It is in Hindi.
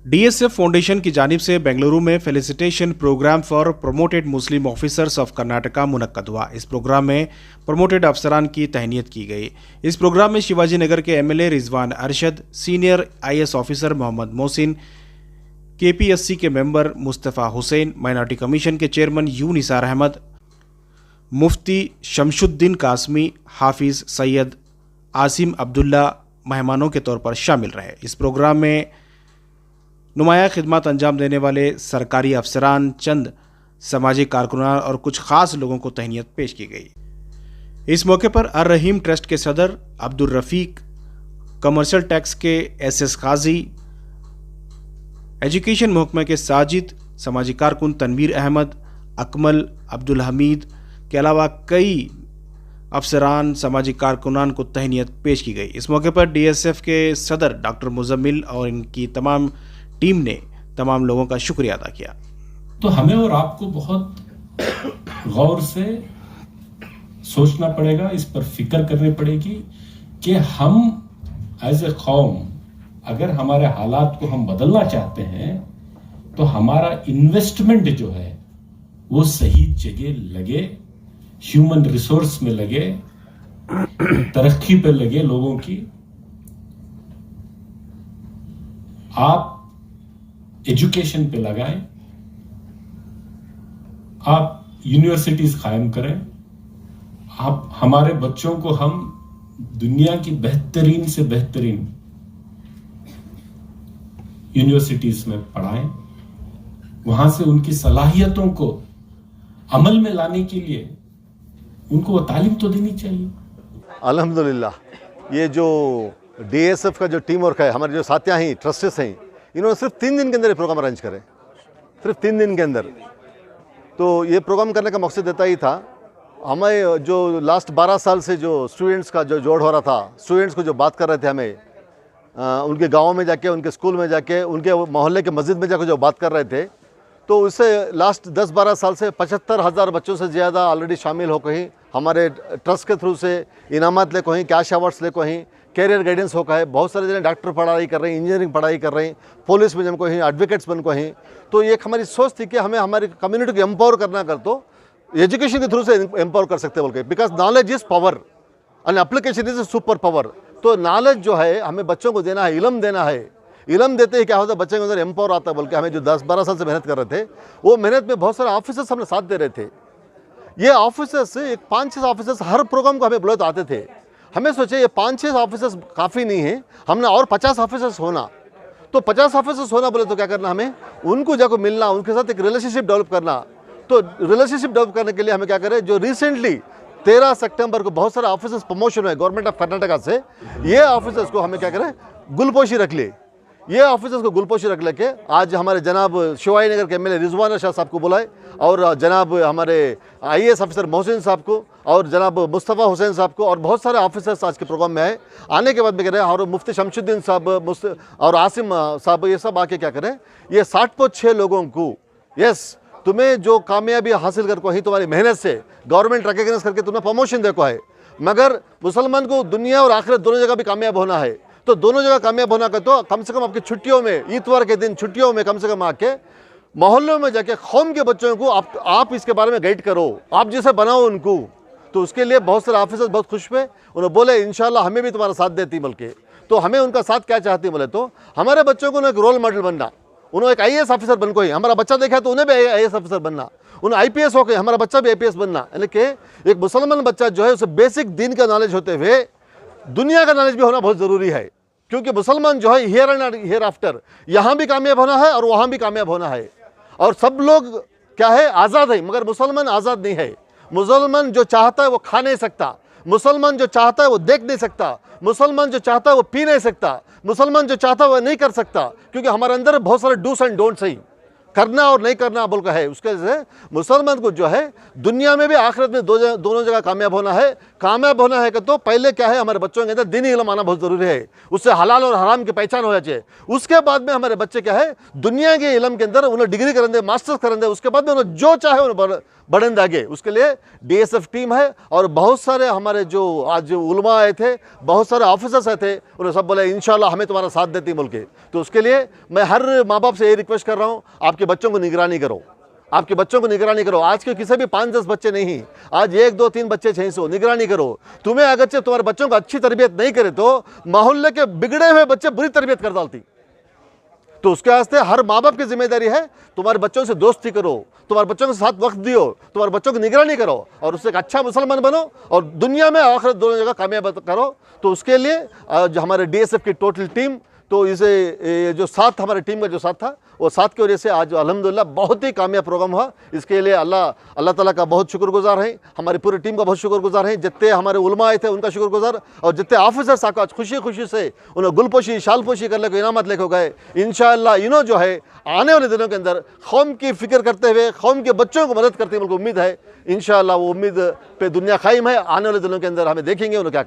डीएसएफ फाउंडेशन की जानिब से बेंगलुरु में felicitation programme for promoted Muslim officers of Karnataka मुनक्कद हुआ। इस प्रोग्राम में प्रमोटेड अफसरान की तहनीत की गई। इस प्रोग्राम में शिवाजी नगर के MLA Rizwan Arshad, senior IAS officer Mohammed Mohsin, KPSC के member Mustafa Hussain, minority commission के चेयरमैन यू निसार अहमद, मुफ्ती शमशुद्दीन कासमी, हाफिज सैयद आसिम अब्दुल्ला मेहमानों के तौर पर शामिल रहे। इस प्रोग्राम में नुमाया खिदमत अंजाम देने वाले सरकारी अफसरान, चंद सामाजिक कारकुनान और कुछ खास लोगों को तहनीत पेश की गई। इस मौके पर अर रहीम ट्रस्ट के सदर अब्दुल रफीक, कमर्शियल टैक्स के एसएस काजी, एजुकेशन महकमे के साजिद, समाजी कारकुन तनवीर अहमद, अकमल, अब्दुल हमीद के अलावा कई अफसरान, सामाजिक कारकुनान को तहनीत पेश की गई। इस मौके पर डीएसएफ के सदर डॉक्टर मुजम्मिल और इनकी तमाम टीम ने तमाम लोगों का शुक्रिया अदा किया। तो हमें और आपको बहुत गौर से सोचना पड़ेगा, इस पर फिक्र करनी पड़ेगी कि हम एज ए कौम अगर हमारे हालात को हम बदलना चाहते हैं तो हमारा इन्वेस्टमेंट जो है वो सही जगह लगे, ह्यूमन रिसोर्स में लगे, तरक्की पे लगे लोगों की। आप एजुकेशन पे लगाएं, आप यूनिवर्सिटीज कायम करें, आप हमारे बच्चों को हम दुनिया की बेहतरीन से बेहतरीन यूनिवर्सिटीज में पढ़ाएं, वहां से उनकी सलाहियतों को अमल में लाने के लिए उनको वो तालीम तो देनी चाहिए। अल्हम्दुलिल्लाह, ये जो डीएसएफ का जो टीम वर्क है, हमारे जो साथियां हैं, ट्रस्टेस हैं, इन्होंने सिर्फ 3 दिन के अंदर ये प्रोग्राम अरेंज करे, सिर्फ 3 दिन के अंदर। तो ये प्रोग्राम करने का मकसद देता ही था, हमें जो लास्ट 12 साल से जो स्टूडेंट्स का जो जोड़ हो रहा था, स्टूडेंट्स को जो बात कर रहे थे हमें, उनके गाँव में जाके, उनके स्कूल में जाके, उनके मोहल्ले के मस्जिद में जाकर जो बात कर रहे थे, तो उससे लास्ट 10-12 साल से 75,000 बच्चों से ज़्यादा ऑलरेडी शामिल हो कहीं हमारे ट्रस्ट के थ्रू से इनामत ले कहीं, कैश अवार्ड्स ले कहीं, कैरियर गाइडेंस हो कहीं, बहुत सारे जने डॉक्टर पढ़ाई कर रहे हैं, इंजीनियरिंग पढ़ाई कर रहे हैं, पुलिस में जम कहीं, एडवोकेट्स बन कहीं। तो एक हमारी सोच थी कि हमें हमारी कम्युनिटी को एम्पावर करना कर, तो एजुकेशन के थ्रू से एम्पावर कर सकते बोल के, because knowledge is power and application is super power. तो नॉलेज जो है हमें बच्चों को देना है, इल्म देना है। इल्म देते ही क्या होता है, बच्चे के अंदर एम्पावर आता है बोल के हमें जो 10-12 साल से मेहनत कर रहे थे, वो मेहनत में बहुत सारे ऑफिसर्स हमें साथ दे रहे थे। ये ऑफिसर्स, एक 5-6 ऑफिसर्स हर प्रोग्राम को हमें बुलाए तो आते थे। हमें सोचे ये 5-6 ऑफिसर्स काफ़ी नहीं है, हमने और 50 ऑफिसर्स होना। तो 50 ऑफिसर्स होना बोले तो क्या करना, हमें उनको जाकर मिलना, उनके साथ एक रिलेशनशिप डेवलप करना। तो रिलेशनशिप डेवलप करने के लिए हमें क्या करें, जो रिसेंटली 13 सितंबर को बहुत सारे ऑफिसर्स प्रमोशन हुए गवर्नमेंट ऑफ कर्नाटका से, ये ऑफिसर्स को हमें क्या करें, गुलपोशी रख लिए। ये ऑफिसर्स को गुलपोशी रख लेके आज हमारे जनाब शिवाजी नगर के एमएलए रिजवान अरशद साहब को बुलाए, और जनाब हमारे आईएएस ऑफिसर मोहसिन साहब को, और जनाब मुस्तफ़ा हुसैन साहब को, और बहुत सारे ऑफिसर्स आज के प्रोग्राम में आए। आने के बाद में कह रहे हैं, और मुफ्ती शमशुद्दीन साहब और आसिम साहब, ये सब आके क्या करें, ये 60-6 लोगों को, यस, तुम्हें जो कामयाबी हासिल कर को ही तुम्हारी मेहनत से गवर्नमेंट रिकॉग्नाइज करके तुम्हें प्रमोशन देखो है, मगर मुसलमान को दुनिया और आखिरत दोनों जगह भी कामयाब होना है। तो दोनों जगह कामयाब होना का तो कम से कम आपकी छुट्टियों में, इतवार के दिन छुट्टियों में कम से कम आके मोहल्लों में जाके कौम के बच्चों को आप इसके बारे में गाइड करो, आप जैसे बनाओ उनको। तो उसके लिए बहुत सारे ऑफिसर्स बहुत खुश हुए, उन्होंने बोले इंशाल्लाह हमें भी तुम्हारा साथ देती बोल के। तो हमें उनका साथ क्या चाहती बोले तो हमारे बच्चों को एक रोल मॉडल बनना, उन्होंने एक आईएएस ऑफिसर बन को ही हमारा बच्चा देखा तो उन्हें भी आईएएस ऑफिसर बनना, उन्हें आईपीएस हो गए, हमारा बच्चा भी आईपीएस बनना। यानी कि एक मुसलमान बच्चा जो है उसे बेसिक दीन का नॉलेज होते हुए दुनिया का नॉलेज भी होना बहुत ज़रूरी है, क्योंकि मुसलमान जो है हियर एंड हियर आफ्टर, यहाँ भी कामयाब होना है और वहाँ भी कामयाब होना है। और सब लोग क्या है, आज़ाद है, मगर मुसलमान आज़ाद नहीं है। मुसलमान जो चाहता है वो खा नहीं सकता, मुसलमान जो चाहता है वो देख नहीं सकता, मुसलमान जो चाहता है वो पी नहीं सकता, मुसलमान जो चाहता है वो नहीं कर सकता, क्योंकि हमारे अंदर बहुत सारे डूस एंड डोंट्स हैं। करना और नहीं करना बोल का है। उसके वजह से मुसलमान को जो है दुनिया में भी आखिरत में दोनों जगह कामयाब होना है। कामयाब होना है कि तो पहले क्या है, हमारे बच्चों के अंदर दीनी इल्म आना बहुत ज़रूरी है, उससे हलाल और हराम की पहचान होना चाहिए। उसके बाद में हमारे बच्चे क्या है, दुनिया के इल्म के अंदर उन्हें डिग्री करेंगे, मास्टर्स करेंगे, उसके बाद में उन्हें जो चाहे उन्हें बढ़ेंगे आगे। उसके लिए DSF टीम है और बहुत सारे हमारे जो आज उलमा आए थे, बहुत सारे ऑफिसर्स आए थे, उन्हें सब बोले इंशाल्लाह हमें तुम्हारा साथ देती बोल के। तो उसके लिए मैं हर माँ बाप से ये रिक्वेस्ट कर रहा हूँ, आपके बच्चों को निगरानी करो, आपके बच्चों को निगरानी करो। आज के किसी भी 5-10 बच्चे नहीं, आज 1, 2, 3 बच्चे 600 निगरानी करो। तुम्हें अगर तुम्हारे बच्चों को अच्छी तरबियत नहीं करे तो मोहल्ले के बिगड़े हुए बच्चे बुरी तरबियत कर डालती। तो उसके वास्ते हर माँ बाप की जिम्मेदारी है, तुम्हारे बच्चों से दोस्ती करो, तुम्हारे बच्चों के साथ वक्त दियो, तुम्हारे बच्चों की निगरानी करो और उससे एक अच्छा मुसलमान बनो और दुनिया में आखिरत दोनों जगह कामयाब करो। तो उसके लिए जो हमारे DSF की टोटल टीम, तो इसे जो साथ हमारे टीम का जो साथ था, वो साथ की वजह से आज अल्हम्दुलिल्लाह बहुत ही कामयाब प्रोग्राम हुआ। इसके लिए अल्लाह ताला का बहुत शुक्रगुजार हैं, हमारी पूरी टीम का बहुत शुक्रगुजार हैं। जितने हमारे उलमा आए थे उनका शुक्रगुजार, और जितने ऑफिसर्स आज खुशी खुशी से उन्हें गुलपोशी शालपोशी कर लेकर इनामत लेकर गए। इंशाअल्लाह जो है आने वाले दिनों के अंदर कौम की फिक्र करते हुए, कौम के बच्चों को मदद करते हुए उनको उम्मीद है, इंशाअल्लाह वो उम्मीद पे दुनिया कायम है। आने वाले दिनों के अंदर हमें देखेंगे उन्हें क्या